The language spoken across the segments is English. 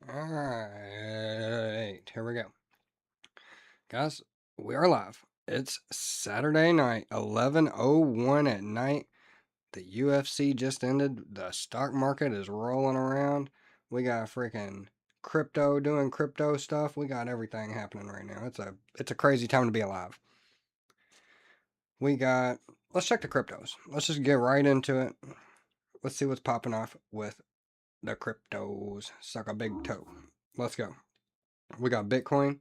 Alright, here we go. Guys, we are live. It's Saturday night, 11:01 at night. The UFC just ended. The stock market is rolling around. We got freaking crypto doing crypto stuff. We got everything happening right now. It's a crazy time to be alive. Let's check the cryptos. Let's just get right into it. Let's see what's popping off with the cryptos. Suck a big toe. Let's go. We got Bitcoin.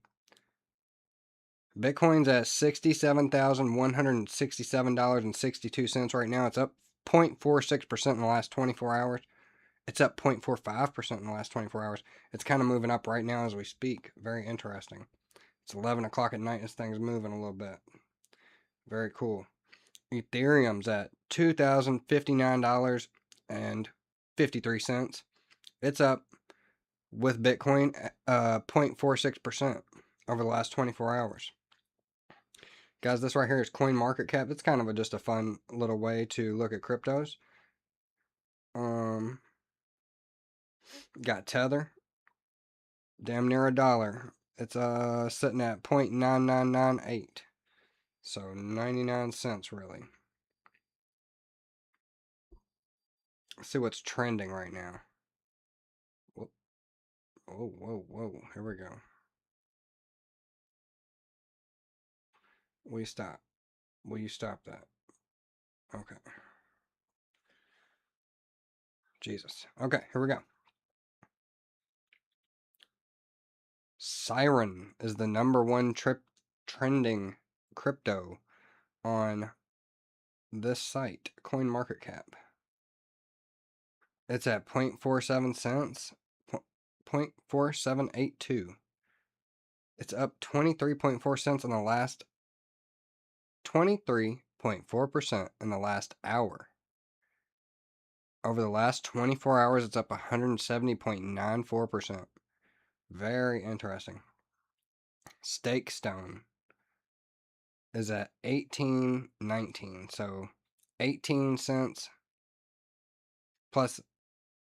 Bitcoin's at $67,167.62 right now. It's up 0.46% in the last 24 hours. It's up 0.45% in the last 24 hours. It's kind of moving up right now as we speak. Very interesting. It's 11 o'clock at night. This thing's moving a little bit. Very cool. Ethereum's at $2,059.53. It's up with Bitcoin 0.46% over the last 24 hours. Guys, this right here is CoinMarketCap. It's kind of just a fun little way to look at cryptos. Got Tether, damn near $1. It's sitting at 0.9998, so 99 cents really. Let's see what's trending right now. Whoa, whoa! Here we go. Will you stop? Will you stop that? Okay. Jesus. Okay, here we go. Siren is the #1 trending crypto on this site, CoinMarketCap. It's at 0.47 cents, 0.4782. It's up 23.4 cents in the last 23.4% in the last hour. Over the last 24 hours, it's up 170.94%. Very interesting. Stone is at 18.19, so 18 cents plus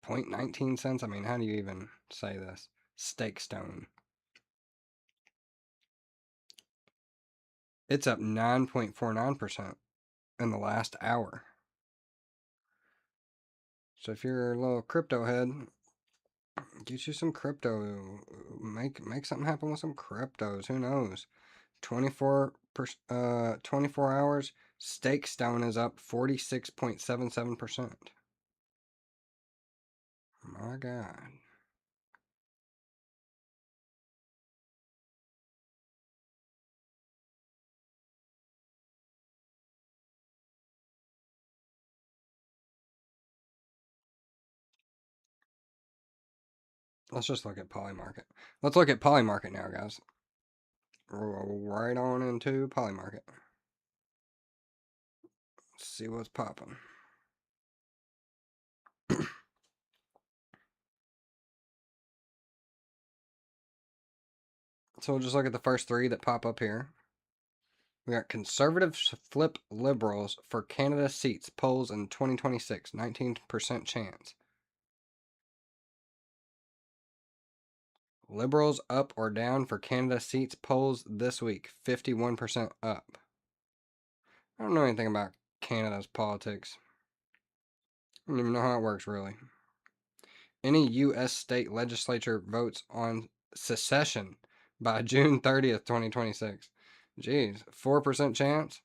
0.19 cents. I mean, how do you even say this? Stone. It's up 9.49% in the last hour. So if you're a little crypto head, get you some crypto. Make something happen with some cryptos. Who knows? 24 hours. Stone is up 46.77%. My God. Let's just look at polymarket. Let's look at polymarket now, guys. Roll right on into polymarket. See what's popping. So we'll just look at the first three that pop up here. We got conservatives flip liberals for Canada seats. Polls in 2026. 19% chance. Liberals up or down for Canada seats. Polls this week. 51% up. I don't know anything about Canada's politics. I don't even know how it works, really. Any U.S. state legislature votes on secession by June 30th, 2026. Jeez, 4% chance?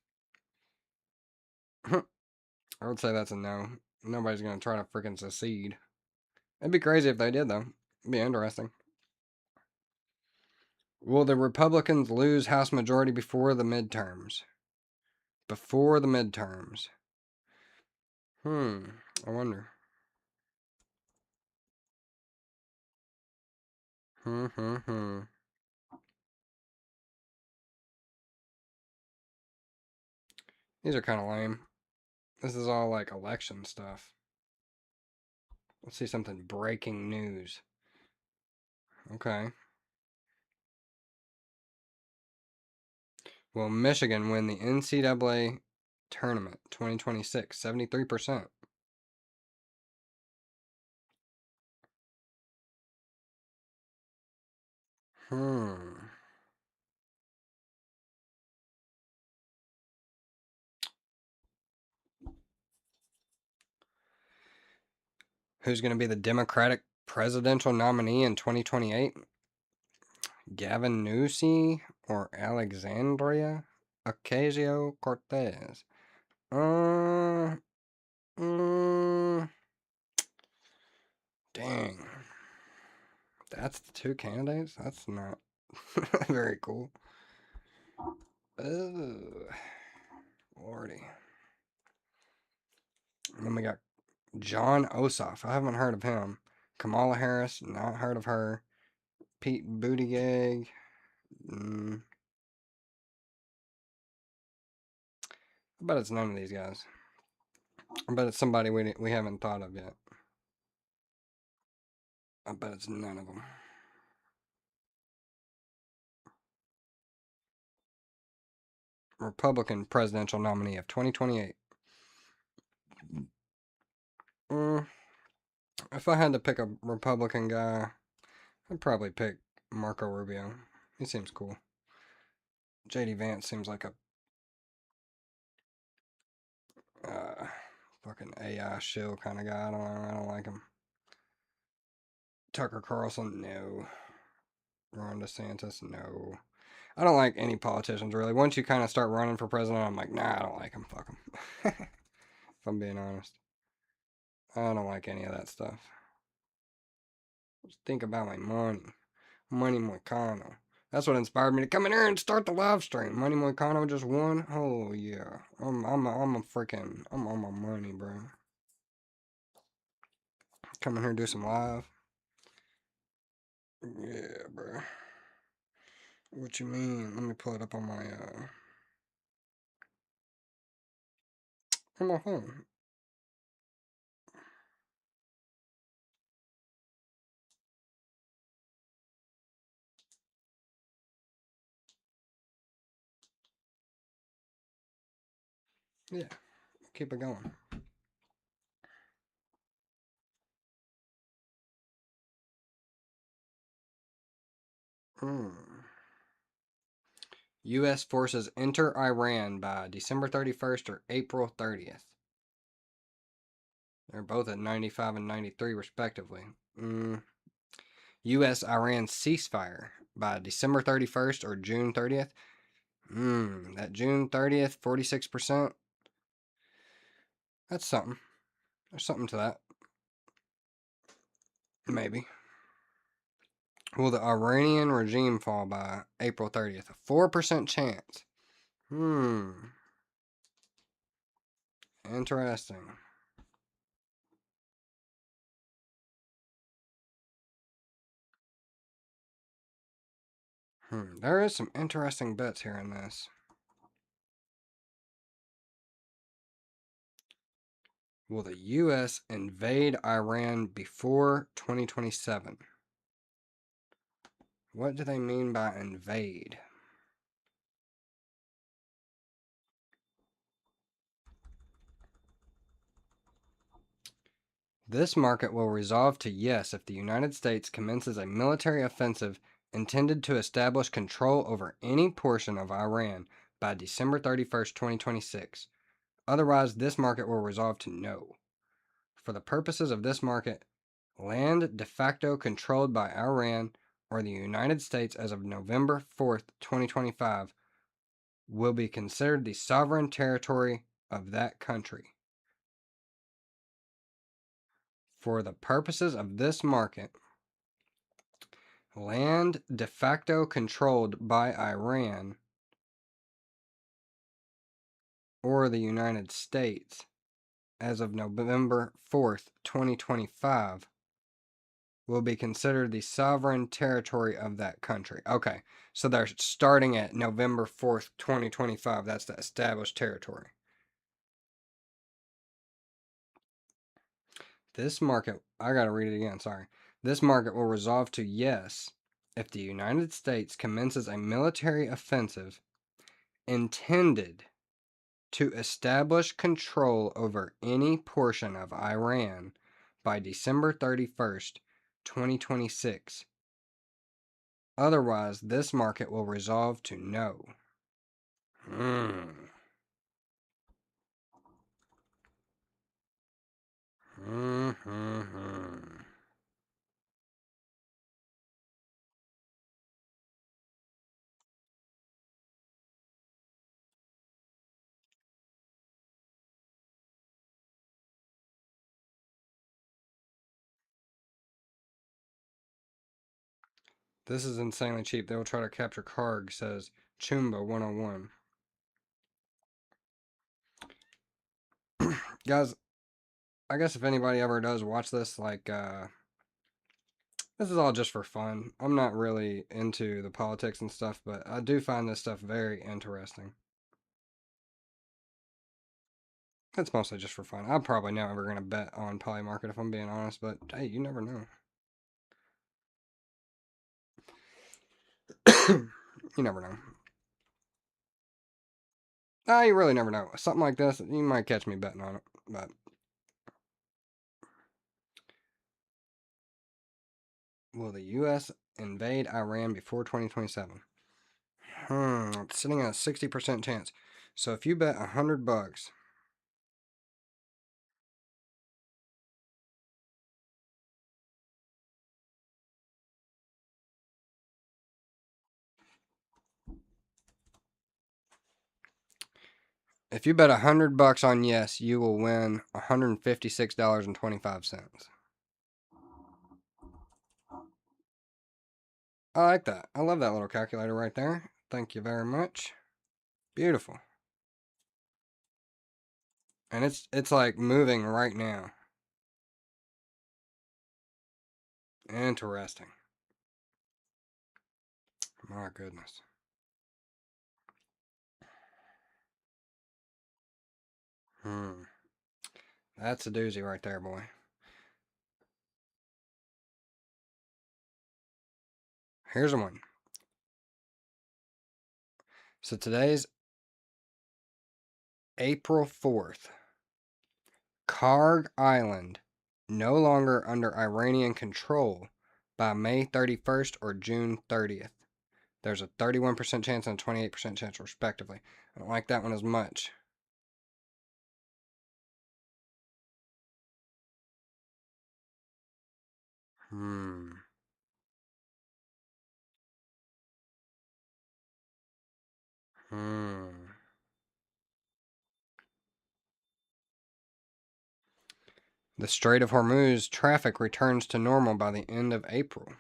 I would say that's a no. Nobody's going to try to freaking secede. It'd be crazy if they did, though. It'd be interesting. Will the Republicans lose House majority before the midterms? Before the midterms. I wonder. These are kind of lame. This is all like election stuff. Let's see something breaking news. Okay. Will Michigan win the NCAA tournament 2026? 73%. Hmm. Who's going to be the Democratic presidential nominee in 2028? Gavin Newsom or Alexandria Ocasio-Cortez? Uh, mm, dang. That's the two candidates? That's not very cool. Oh, lordy. And then we got John Ossoff. I haven't heard of him. Kamala Harris, not heard of her. Pete Buttigieg. I bet it's none of these guys. I bet it's somebody we haven't thought of yet. I bet it's none of them. Republican presidential nominee of 2028. Mm, if I had to pick a Republican guy, I'd probably pick Marco Rubio. He seems cool. JD Vance seems like a uh, fucking AI shill kind of guy. I don't know. I don't like him. Tucker Carlson, no. Ron DeSantis, no. I don't like any politicians really. Once you kind of start running for president, I'm like, nah, I don't like him. Fuck him. If I'm being honest, I don't like any of that stuff. Just think about my money. Money Moicano. That's what inspired me to come in here and start the live stream. Money Moicano just won. Oh yeah, I'm a freaking I'm on my money, bro. Come in here and do some live. Yeah, bro. What you mean? Let me pull it up on my phone. Yeah, keep it going. Hmm. U.S. forces enter Iran by December 31st or April 30th. They're both at 95 and 93, respectively. U.S. Iran ceasefire by December 31st or June 30th. That June 30th, 46%. That's something. There's something to that. Maybe. Will the Iranian regime fall by April 30th? A 4% chance. Interesting. There is some interesting bets here in this. Will the U.S. invade Iran before 2027? What do they mean by invade? This market will resolve to yes if the United States commences a military offensive intended to establish control over any portion of Iran by December 31st, 2026. Otherwise, this market will resolve to no. For the purposes of this market, land de facto controlled by Iran or the United States as of November 4th, 2025, will be considered the sovereign territory of that country. For the purposes of this market, land de facto controlled by Iran or the United States as of November 4th, 2025, will be considered the sovereign territory of that country. Okay, so they're starting at November 4th, 2025. That's the established territory. This market, I gotta read it again, sorry. This market will resolve to yes if the United States commences a military offensive intended to establish control over any portion of Iran by December 31st, 2026. Otherwise, this market will resolve to no. This is insanely cheap. They will try to capture Karg, says Chumba 101. Guys, I guess if anybody ever does watch this, like, this is all just for fun. I'm not really into the politics and stuff, but I do find this stuff very interesting. It's mostly just for fun. I'm probably never going to bet on polymarket if I'm being honest, but hey, you never know. You never know. You really never know. Something like this, you might catch me betting on it, but will the U.S. invade Iran before 2027? It's sitting at a 60% chance. So if you bet $100, if you bet $100 on yes, you will win $156.25. I like that. I love that little calculator right there. Thank you very much. Beautiful. And it's like moving right now. Interesting. My goodness. That's a doozy right there, boy. Here's one. So today's April 4th. Karg Island no longer under Iranian control by May 31st or June 30th. There's a 31% chance and a 28% chance, respectively. I don't like that one as much. The Strait of Hormuz traffic returns to normal by the end of April.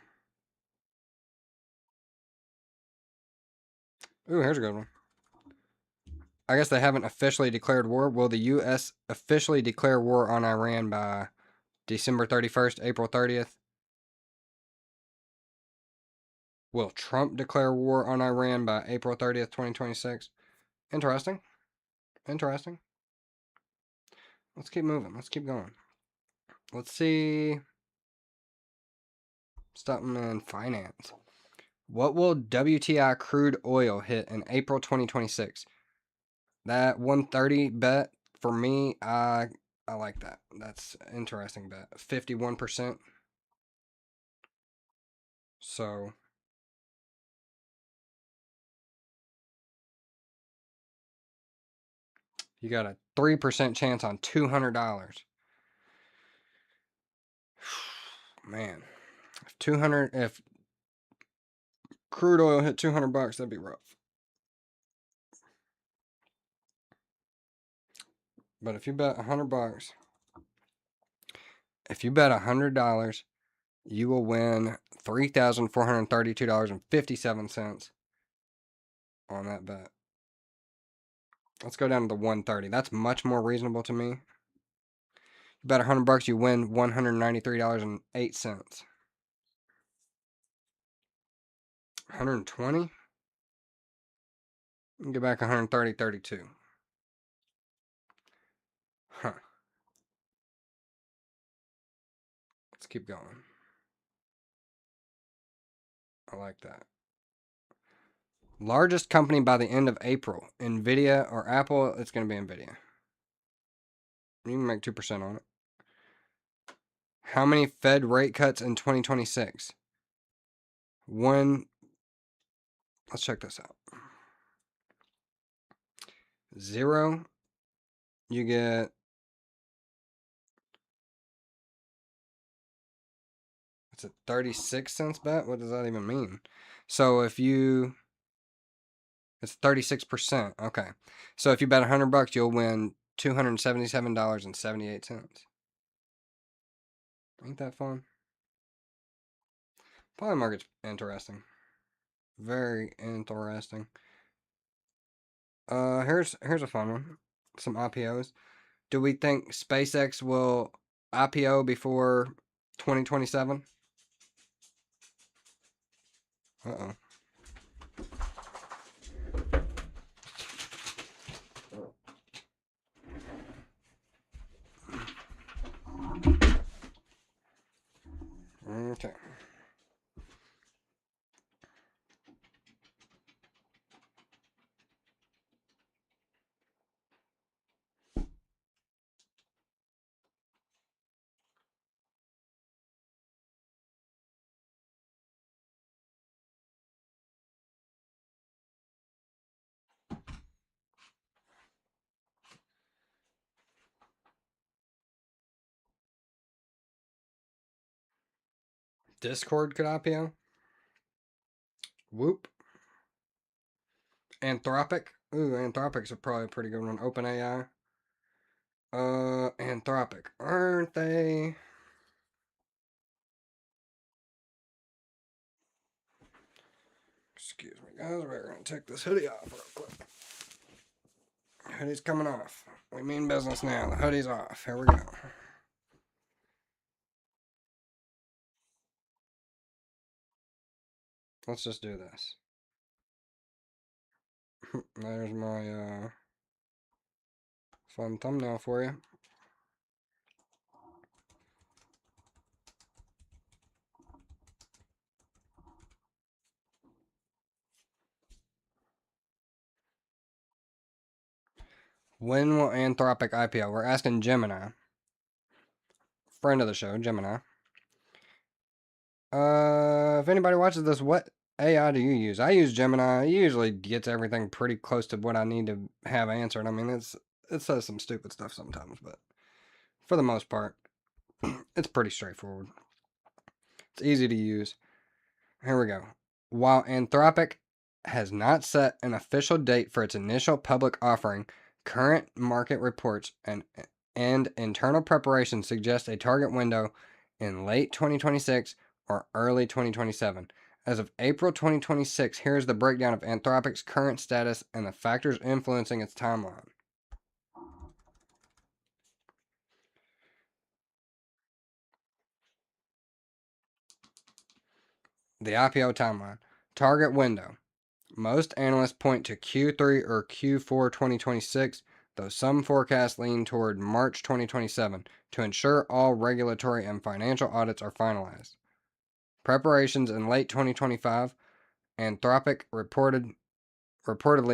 Ooh, here's a good one. I guess they haven't officially declared war. Will the U.S. officially declare war on Iran by December 31st, April 30th? Will Trump declare war on Iran by April 30th, 2026? Interesting. Interesting. Let's keep moving. Let's keep going. Let's see. Something in finance. What will WTI crude oil hit in April 2026? That 130 bet for me, I like that. That's an interesting bet. 51%. So you got a 3% chance on $200. Man, if crude oil hit $200, that'd be rough. But if you bet $100, you will win $3,432.57 on that bet. Let's go down to the 130. That's much more reasonable to me. You bet $100, you win $193.08. 120? You get back 130.32. Huh. Let's keep going. I like that. Largest company by the end of April. Nvidia or Apple? It's going to be Nvidia. You can make 2% on it. How many Fed rate cuts in 2026? 1 Let's check this out. 0, you get, it's a 36 cents bet. What does that even mean? So if you, it's 36%. Okay. So if you bet $100, you'll win $277.78. Ain't that fun? Polymarket's interesting. Very interesting. Here's a fun one. Some IPOs. Do we think SpaceX will IPO before 2027? Uh-oh. Okay. Discord could IPO? Whoop. Anthropic? Ooh, Anthropic's probably a pretty good one. OpenAI. Anthropic. Aren't they? Excuse me, guys. We're gonna take this hoodie off real quick. Hoodie's coming off. We mean business now. The hoodie's off. Here we go. Let's just do this. There's my fun thumbnail for you. When will Anthropic IPO? We're asking Gemini. Friend of the show, Gemini. If anybody watches this, what AI do you use? I use Gemini. It usually gets everything pretty close to what I need to have answered. I mean, it says some stupid stuff sometimes, but for the most part, it's pretty straightforward. It's easy to use. Here we go. While Anthropic has not set an official date for its initial public offering, current market reports and internal preparations suggest a target window in late 2026 or early 2027. As of April 2026, here's the breakdown of Anthropic's current status and the factors influencing its timeline. The IPO timeline. Target window. Most analysts point to Q3 or Q4 2026, though some forecasts lean toward March 2027 to ensure all regulatory and financial audits are finalized. Preparations in late 2025, Anthropic reportedly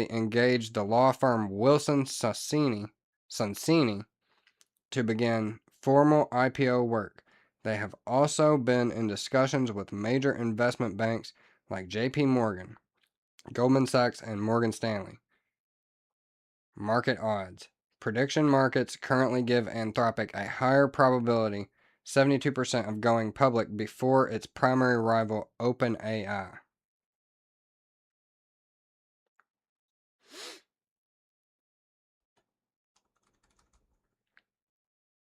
engaged the law firm Wilson Sonsini to begin formal IPO work. They have also been in discussions with major investment banks like JP Morgan, Goldman Sachs, and Morgan Stanley. Market odds. Prediction markets currently give Anthropic a higher probability, 72%, of going public before its primary rival, OpenAI.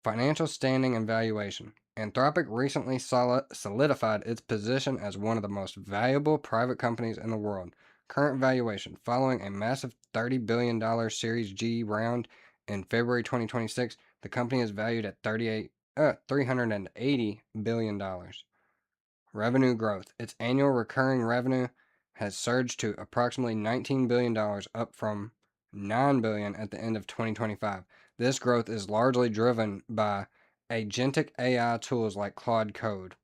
Financial standing and valuation. Anthropic recently solidified its position as one of the most valuable private companies in the world. Current valuation. Following a massive $30 billion Series G round in February 2026, the company is valued at $380 billion. Revenue growth. Its annual recurring revenue has surged to approximately $19 billion, up from $9 billion at the end of 2025. This growth is largely driven by agentic AI tools like Claude Code.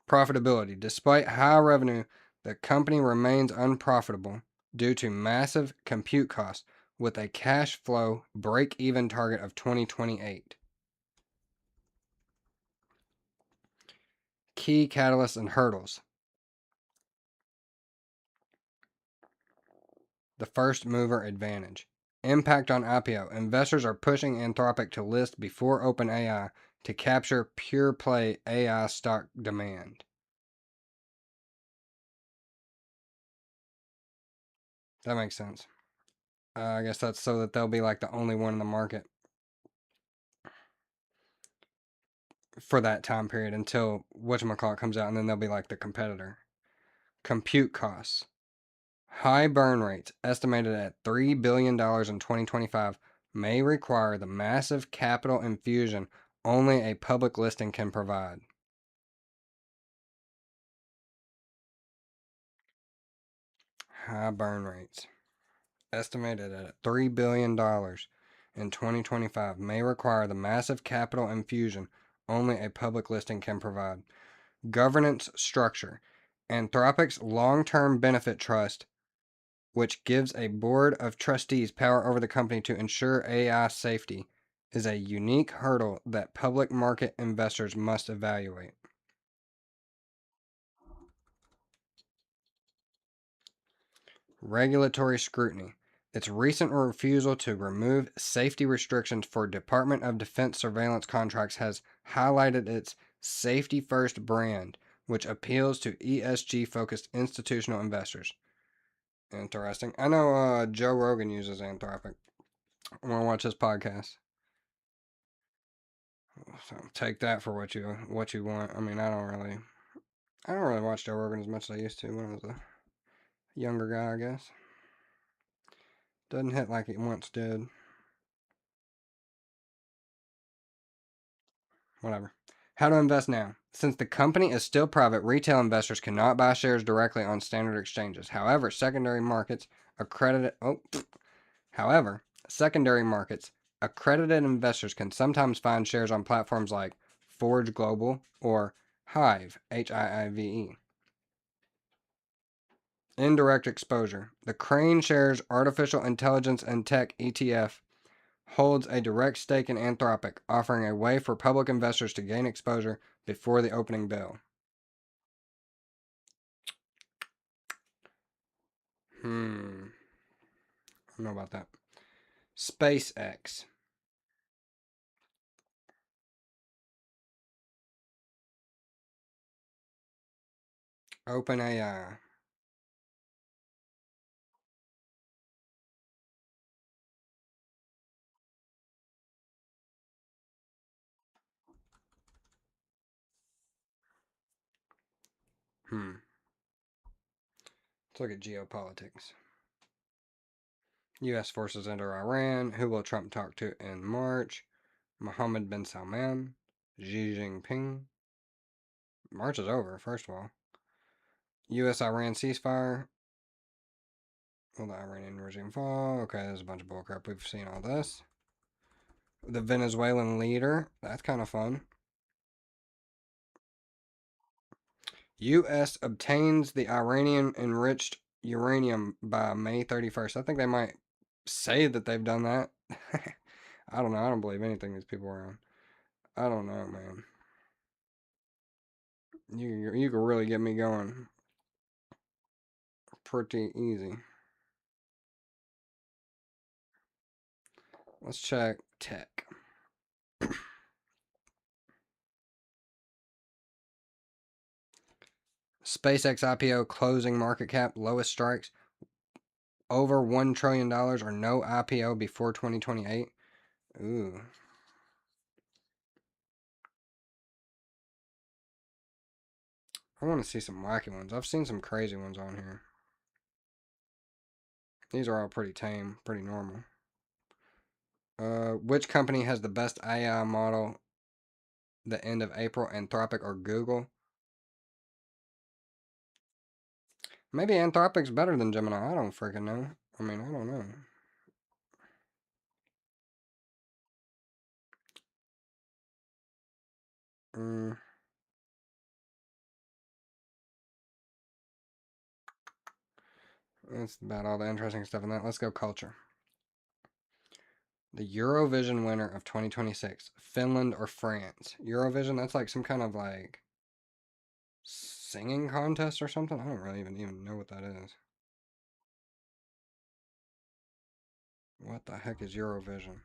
Profitability. Despite high revenue, the company remains unprofitable due to massive compute costs, with a cash flow break-even target of 2028. Key catalysts and hurdles. The first mover advantage. Impact on IPO. Investors are pushing Anthropic to list before OpenAI to capture pure play AI stock demand. That makes sense. I guess that's so that they'll be like the only one in the market for that time period until whatchamacallit comes out, and then they'll be like the competitor. Compute costs. High burn rates, estimated at $3 billion in 2025, may require the massive capital infusion only a public listing can provide. High burn rates, estimated at $3 billion in 2025, may require the massive capital infusion only a public listing can provide. Governance structure. Anthropic's long term benefit trust, which gives a board of trustees power over the company to ensure AI safety, is a unique hurdle that public market investors must evaluate. Regulatory scrutiny. Its recent refusal to remove safety restrictions for Department of Defense surveillance contracts has highlighted its safety first brand, which appeals to ESG focused institutional investors. Interesting. I know Joe Rogan uses Anthropic. I want to watch his podcast. So take that for what you want. I mean, I don't really watch Joe Rogan as much as I used to when I was a younger guy. I guess doesn't hit like it once did. Whatever. How to invest now. Since the company is still private, retail investors cannot buy shares directly on standard exchanges. However, secondary markets, accredited investors can sometimes find shares on platforms like Forge Global or Hive, HIIVE. Indirect exposure. The Crane Shares Artificial Intelligence and Tech ETF holds a direct stake in Anthropic, offering a way for public investors to gain exposure before the opening bell. I don't know about that. SpaceX. OpenAI. Let's look at geopolitics. U.S. forces enter Iran. Who will Trump talk to in March? Mohammed bin Salman. Xi Jinping. March is over, first of all. U.S. Iran ceasefire. Will the Iranian regime fall? Okay, there's a bunch of bullcrap. We've seen all this. The Venezuelan leader. That's kind of fun. U.S. obtains the Iranian enriched uranium by May 31st. I think they might say that they've done that. I don't know. I don't believe anything these people are on. I don't know, man. You can really get me going pretty easy. Let's check tech. SpaceX IPO closing market cap lowest strikes over $1 trillion or no IPO before 2028. Ooh. I want to see some wacky ones. I've seen some crazy ones on here. These are all pretty tame, pretty normal. Which company has the best AI model the end of April? Anthropic or Google? Maybe Anthropic's better than Gemini. I don't freaking know. I mean, I don't know. Mm, that's about all the interesting stuff in that. Let's go culture. The Eurovision winner of 2026, Finland or France? Eurovision, that's like some kind of like singing contest or something. I don't really even know what that is. What the heck is Eurovision?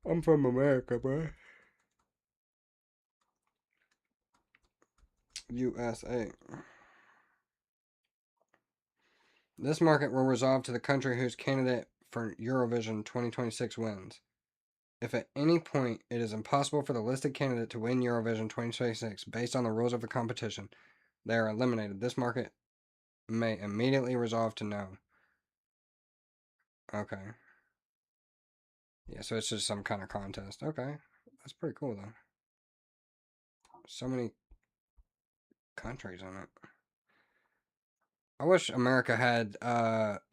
I'm from America, bro. USA. This market will resolve to the country whose candidate for Eurovision 2026 wins. If at any point it is impossible for the listed candidate to win Eurovision 2026 based on the rules of the competition, they are eliminated. This market may immediately resolve to no. Okay. Yeah, so it's just some kind of contest. Okay. That's pretty cool, though. So many countries in it. I wish America had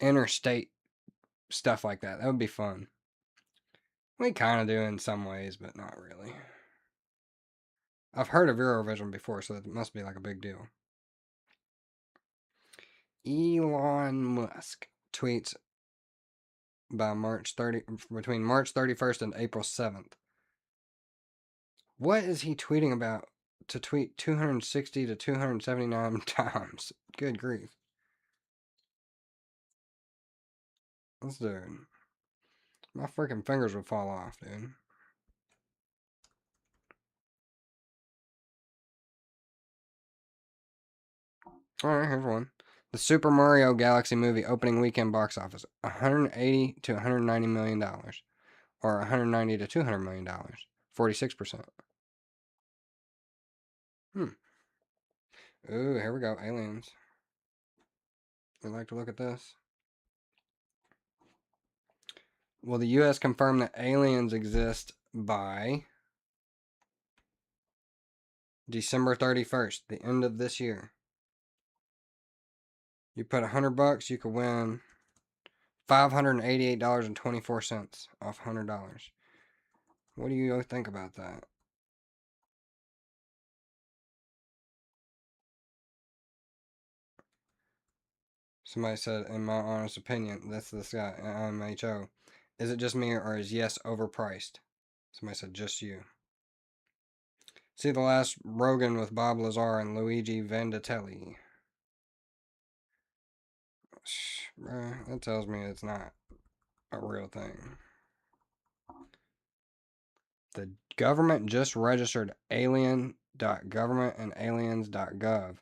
interstate stuff like that. That would be fun. We kind of do in some ways, but not really. I've heard of Eurovision before, so it must be like a big deal. Elon Musk tweets by between March 31st and April 7th. What is he tweeting about to tweet 260 to 279 times? Good grief. This dude. My freaking fingers would fall off, dude. Alright, here's one. The Super Mario Galaxy movie opening weekend box office 180 to 190 million dollars, or 190 to 200 million dollars, 46%. Ooh, here we go. Aliens. We'd like to look at this. Will the U.S. confirm that aliens exist by December 31st, the end of this year? You put $100, you could win $588.24 off $100. What do you think about that? Somebody said, in my honest opinion, that's this guy, MHO. Is it just me or is yes overpriced? Somebody said, just you. See the last Rogan with Bob Lazar and Luigi Vandatelli. That tells me it's not a real thing. The government just registered alien.governmentandaliens.gov.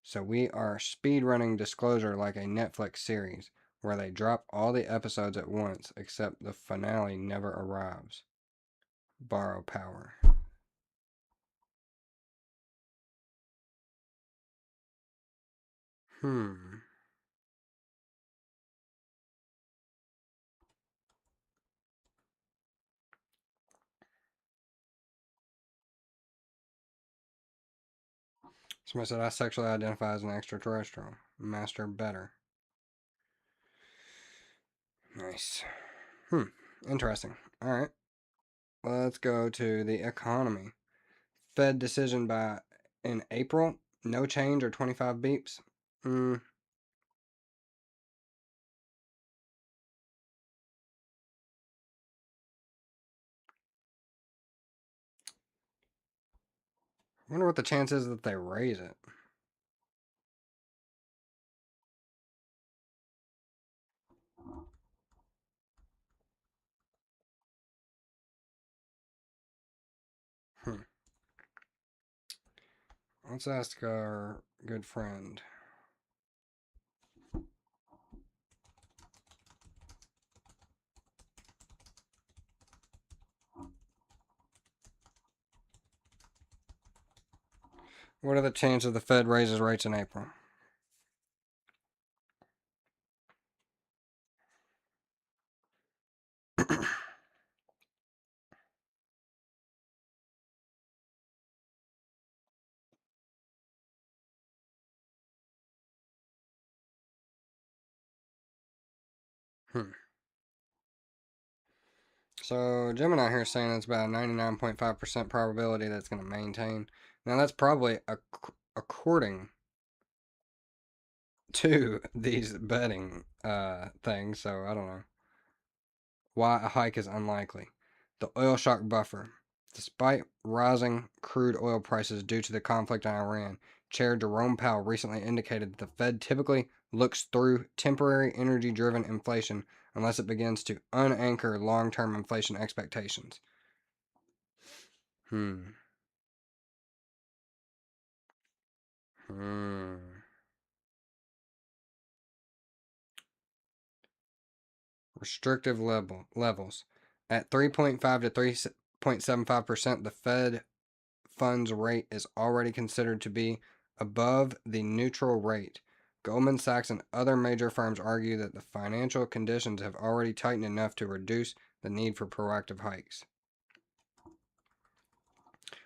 So we are speedrunning disclosure like a Netflix series where they drop all the episodes at once except the finale never arrives. Borrow power. Hmm. Somebody said I sexually identify as an extraterrestrial. Master better. Nice. Interesting. Alright. Let's go to the economy. Fed decision by in April. No change or 25 beeps. I wonder what the chance is that they raise it. Let's ask our good friend. What are the chances the Fed raises rates in April? So Gemini here is saying it's about a 99.5% probability that's going to maintain. Now that's probably according to these betting things, so I don't know. Why a hike is unlikely. The oil shock buffer. Despite rising crude oil prices due to the conflict in Iran, Chair Jerome Powell recently indicated that the Fed typically looks through temporary energy driven inflation unless it begins to unanchor long term inflation expectations. Hmm. Hmm. Restrictive levels. At 3.5 to 3.75%, the Fed funds rate is already considered to be above the neutral rate. Goldman Sachs and other major firms argue that the financial conditions have already tightened enough to reduce the need for proactive hikes.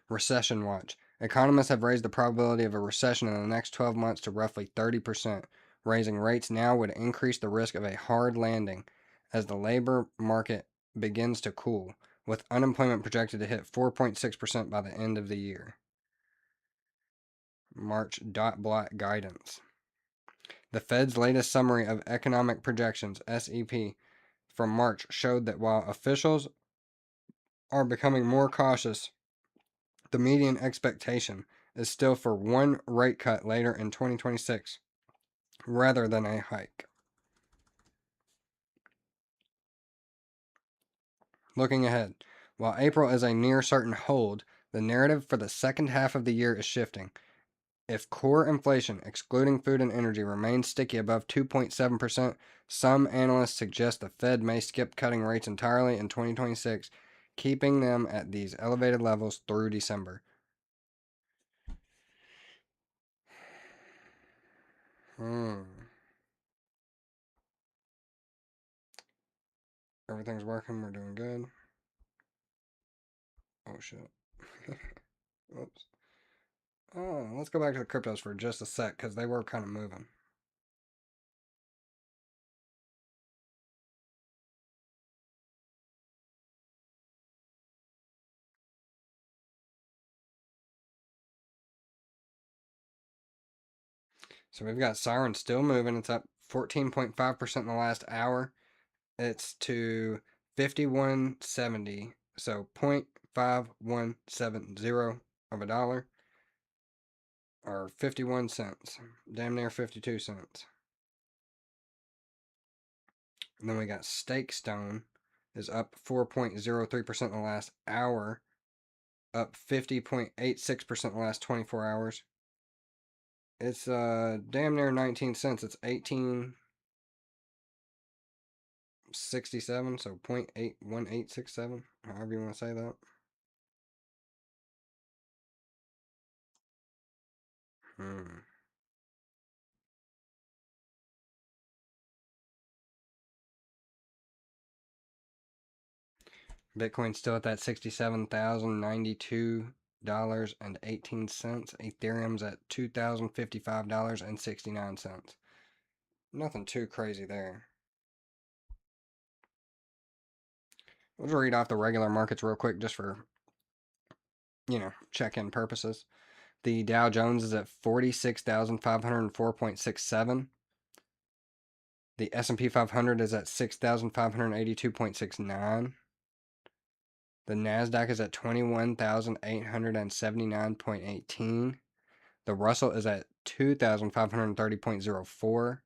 Recession watch. Economists have raised the probability of a recession in the next 12 months to roughly 30%. Raising rates now would increase the risk of a hard landing as the labor market begins to cool, with unemployment projected to hit 4.6% by the end of the year. March dot plot guidance. The Fed's latest summary of economic projections, SEP, from March showed that while officials are becoming more cautious, the median expectation is still for one rate cut later in 2026 rather than a hike. Looking ahead, while April is a near certain hold, the narrative for the second half of the year is shifting. If core inflation, excluding food and energy, remains sticky above 2.7%, some analysts suggest the Fed may skip cutting rates entirely in 2026, keeping them at these elevated levels through December. Everything's working. We're doing good. Oh, shit. Oops. Oh, let's go back to the cryptos for just a sec because they were kind of moving. So we've got Siren still moving. It's up 14.5% in the last hour. It's to 51.70. So 0.5170 of a dollar or 51 cents. Damn near 52 cents. And then we got Stake Stone is up 4.03% in the last hour, up 50.86% in the last 24 hours. It's damn near 19 cents. It's 18.67, so 0.81867, however you want to say that. Hmm. Bitcoin's still at that $67,092.18. Ethereum's at $2,055.69. Nothing too crazy there. We'll just read off the regular markets real quick just for, check-in purposes. The Dow Jones is at 46,504.67. The S&P 500 is at 6,582.69. The Nasdaq is at 21,879.18. The Russell is at 2,530.04.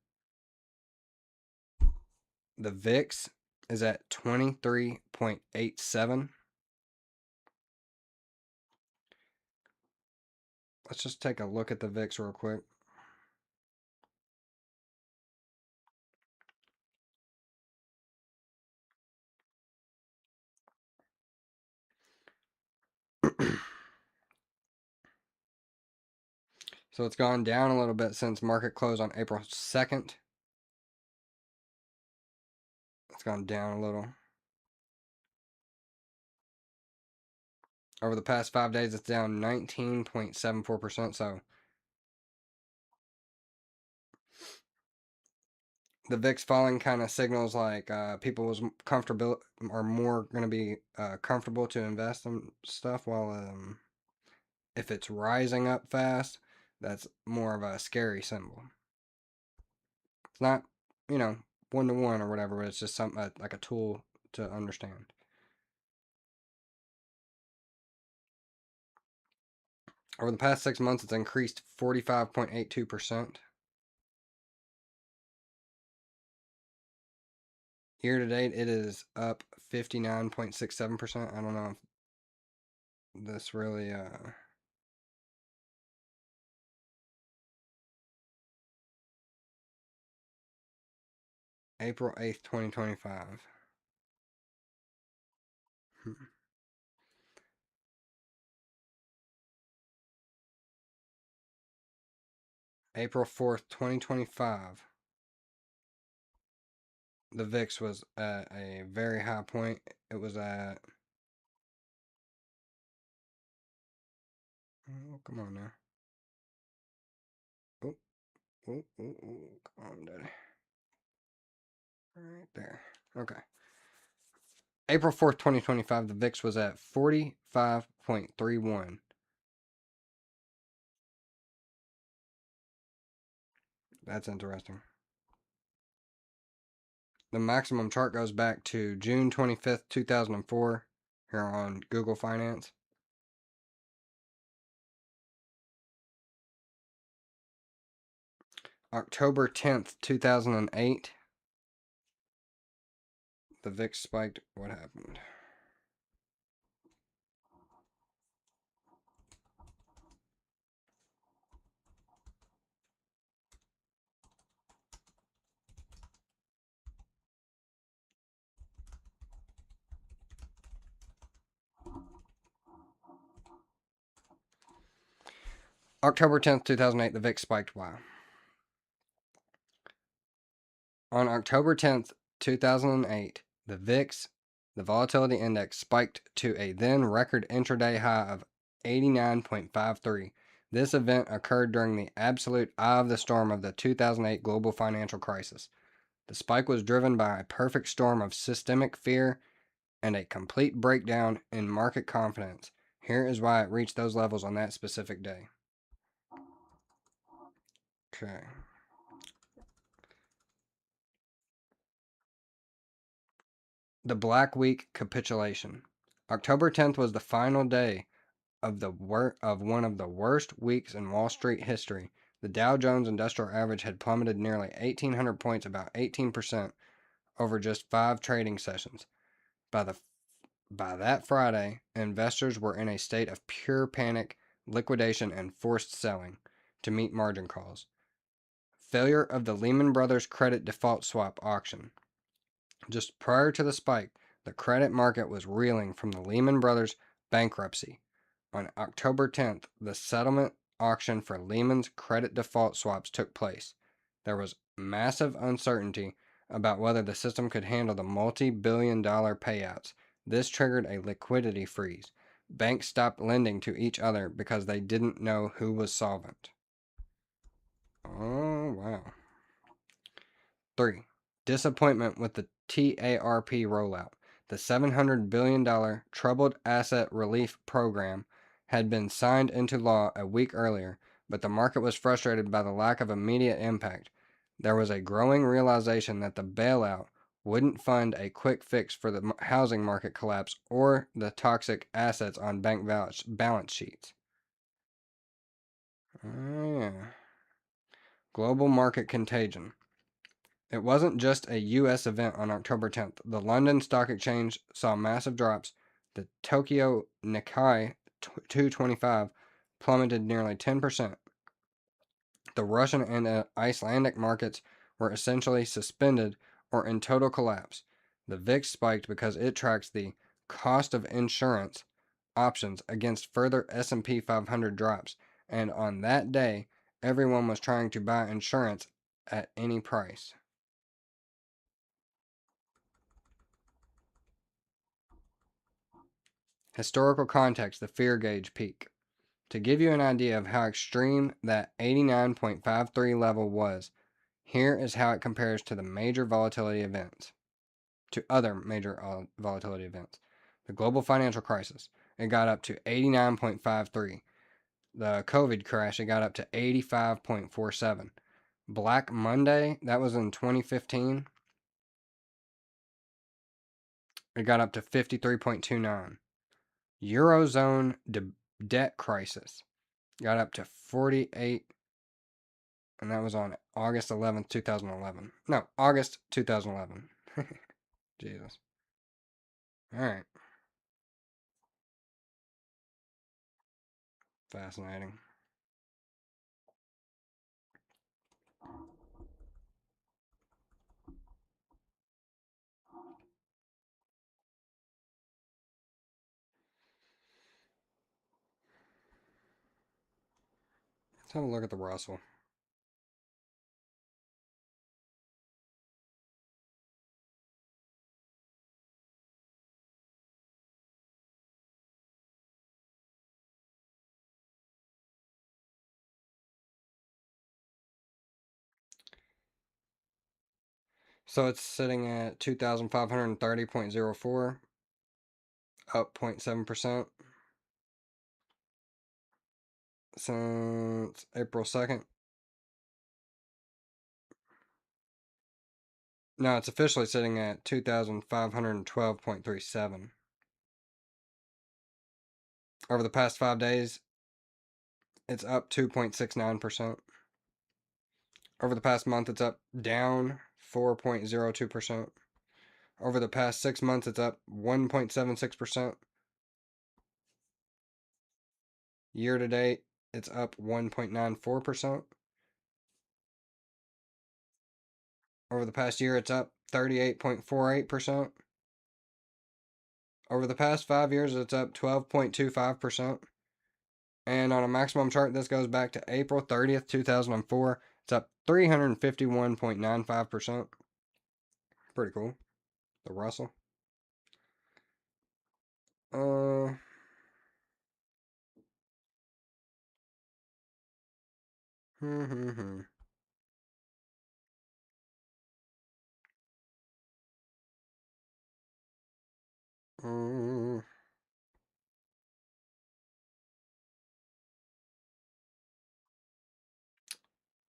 The VIX is at 23.87. Let's just take a look at the VIX real quick. So it's gone down a little bit since market close on April 2nd. It's gone down a little. Over the past 5 days, it's down 19.74%. So the VIX falling kind of signals like people was comfortable or more going to be comfortable to invest in stuff, while if it's rising up fast, that's more of a scary symbol. It's not, 1 to 1 or whatever, but it's just something like a tool to understand. Over the past 6 months, it's increased 45.82%. Year to date, it is up 59.67%. I don't know if this really April 8th, 2025. April 4th, 2025. The VIX was at a very high point. It was at, oh, come on now. Oh, oh, oh, oh, come on, daddy. Right there. Okay. April 4th, 2025, the VIX was at 45.31. That's interesting. The maximum chart goes back to June 25th, 2004, here on Google Finance. October 10th, 2008, the VIX spiked. What happened? October 10th, 2008, the VIX spiked. Wow. On October 10th, 2008, the VIX, the volatility index, spiked to a then record intraday high of 89.53. This event occurred during the absolute eye of the storm of the 2008 global financial crisis. The spike was driven by a perfect storm of systemic fear and a complete breakdown in market confidence. Here is why it reached those levels on that specific day. Okay. The Black Week capitulation. October 10th was the final day of one of the worst weeks in Wall Street history. The Dow Jones Industrial Average had plummeted nearly 1,800 points, about 18%, over just 5 trading sessions. By that Friday, investors were in a state of pure panic, liquidation, and forced selling to meet margin calls. Failure of the Lehman Brothers credit default swap auction. Just prior to the spike, the credit market was reeling from the Lehman Brothers bankruptcy. On October 10th, the settlement auction for Lehman's credit default swaps took place. There was massive uncertainty about whether the system could handle the multi-billion-dollar payouts. This triggered a liquidity freeze. Banks stopped lending to each other because they didn't know who was solvent. Oh, wow. 3. Disappointment with the TARP rollout. The $700 billion Troubled Asset Relief Program had been signed into law a week earlier, but the market was frustrated by the lack of immediate impact. There was a growing realization that the bailout wouldn't fund a quick fix for the housing market collapse or the toxic assets on bank balance sheets. Oh, yeah. Global market contagion. It wasn't just a U.S. event on October 10th. The London Stock Exchange saw massive drops. The Tokyo Nikkei 225 plummeted nearly 10%. The Russian and Icelandic markets were essentially suspended or in total collapse. The VIX spiked because it tracks the cost of insurance options against further S&P 500 drops, and on that day, everyone was trying to buy insurance at any price. Historical context, the fear gauge peak. To give you an idea of how extreme that 89.53 level was, here is how it compares to other major volatility events. The global financial crisis, it got up to 89.53. The COVID crash, it got up to 85.47. Black Monday, that was in 2015, it got up to 53.29. Eurozone debt crisis. Got up to 48, and that was on August 11th, 2011. No, August 2011. Jesus. All right. Fascinating. Let's have a look at the Russell. So it's sitting at 2,530.04, up 0.7% since April 2nd. No, it's officially sitting at 2,512.37. Over the past 5 days, it's up 2.69%. Over the past month, it's up down 4.02%. Over the past 6 months, it's up 1.76%. Year to date, it's up 1.94%. Over the past year, it's up 38.48%. Over the past 5 years, it's up 12.25%. And on a maximum chart, this goes back to April 30th, 2004. It's up 351.95%. Pretty cool. The Russell. Uh, hmm. Uh,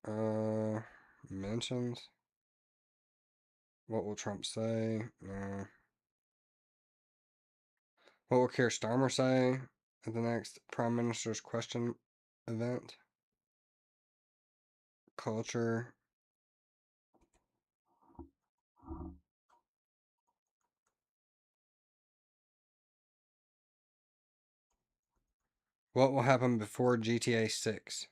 uh, mentions. What will Trump say? What will Keir Starmer say at the next Prime Minister's Question event? Culture. What will happen before GTA 6?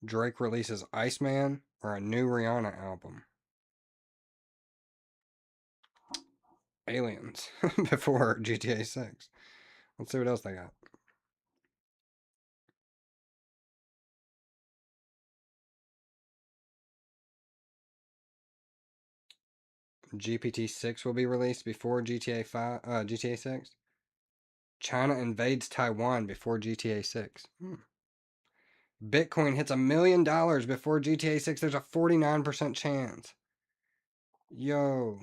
Drake releases Iceman or a new Rihanna album? Aliens before GTA 6. Let's see what else they got. GPT 6 will be released before GTA 5, GTA 6. China invades Taiwan before GTA 6. Bitcoin hits $1 million before GTA 6. There's a 49% chance. Yo.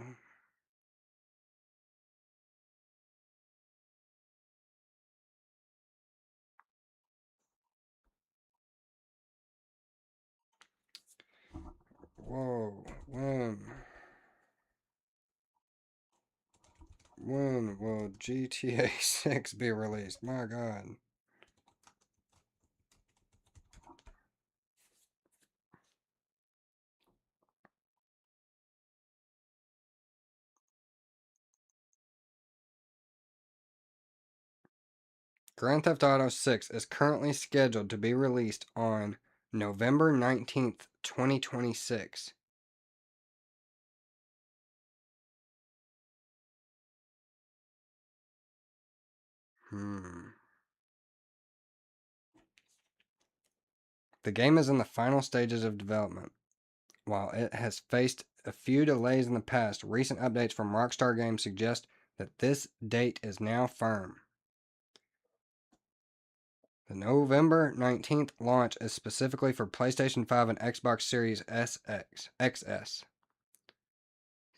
Whoa. When will GTA 6 be released? My God. Grand Theft Auto 6 is currently scheduled to be released on November 19th, 2026. The game is in the final stages of development. While it has faced a few delays in the past, recent updates from Rockstar Games suggest that this date is now firm. The November 19th launch is specifically for PlayStation 5 and Xbox Series XS.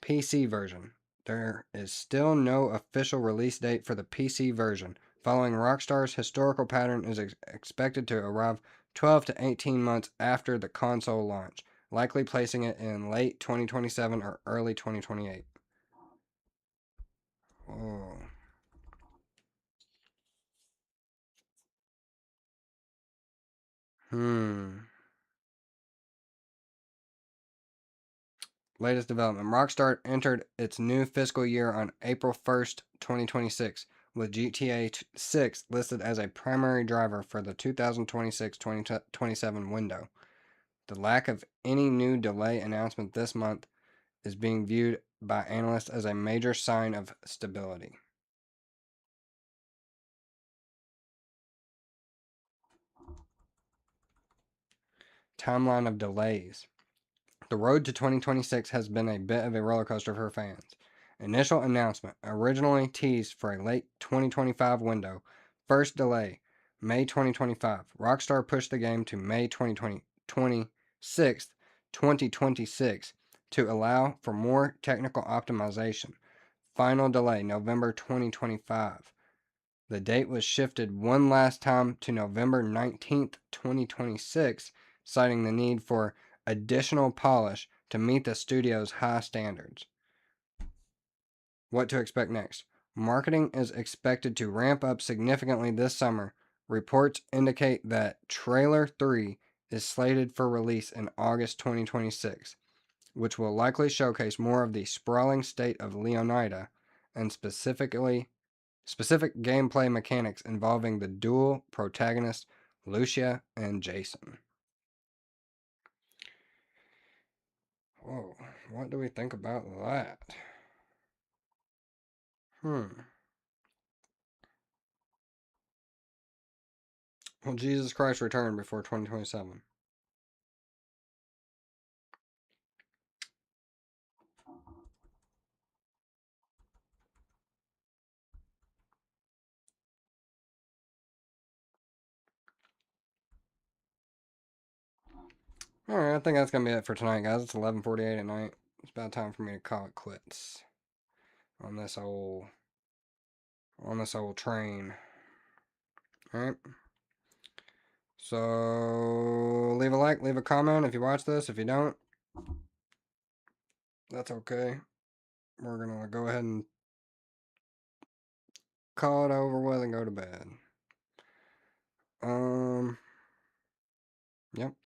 PC version. There is still no official release date for the PC version. Following Rockstar's historical pattern is expected to arrive 12 to 18 months after the console launch, likely placing it in late 2027 or early 2028. Oh. Hmm. Latest development. Rockstar entered its new fiscal year on April 1st, 2026, with GTA 6 listed as a primary driver for the 2026-2027 window. The lack of any new delay announcement this month is being viewed by analysts as a major sign of stability. Timeline of delays. The road to 2026 has been a bit of a roller coaster for fans. Initial announcement, originally teased for a late 2025 window. First delay, May 2025. Rockstar pushed the game to May 2026 to allow for more technical optimization. Final delay, November 2025. The date was shifted one last time to November 19th, 2026, citing the need for additional polish to meet the studio's high standards. What to expect next? Marketing is expected to ramp up significantly this summer. Reports indicate that Trailer 3 is slated for release in August 2026, which will likely showcase more of the sprawling state of Leonida and specific gameplay mechanics involving the dual protagonists Lucia and Jason. Whoa, what do we think about that? Well, Jesus Christ returned before 2027. Alright, I think that's gonna be it for tonight, guys. It's 11:48 at night. It's about time for me to call it quits on this old train. Alright. So leave a like, leave a comment if you watch this. If you don't, that's okay. We're gonna go ahead and call it over with and go to bed. Yep.